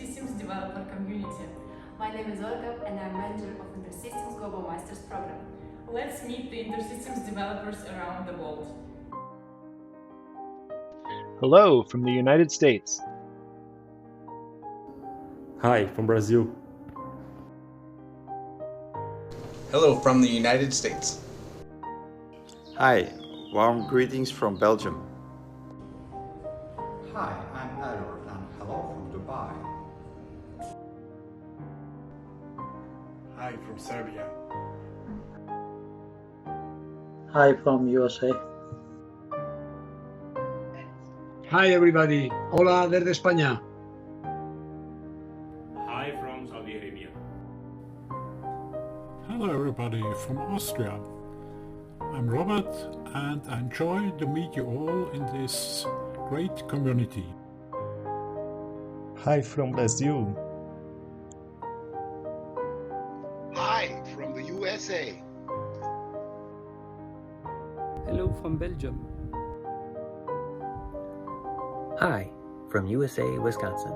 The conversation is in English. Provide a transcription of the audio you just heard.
InterSystems Developer community. My name is Olga and I'm manager of InterSystems Global Masters program. Let's meet the InterSystems developers around the world. Hello from the United States. Hi from Brazil. Hello from the United States. Hi, warm greetings from Belgium. Hi, I'm Edward and hello from Dubai. Hi from Serbia. Hi from USA. Hi everybody. Hola desde España. Hi from Saudi Arabia. Hello everybody from Austria. I'm Robert and I enjoy to meet you all in this great community. Hi from Brazil. Hi from the USA. Hello from Belgium. Hi from USA, Wisconsin.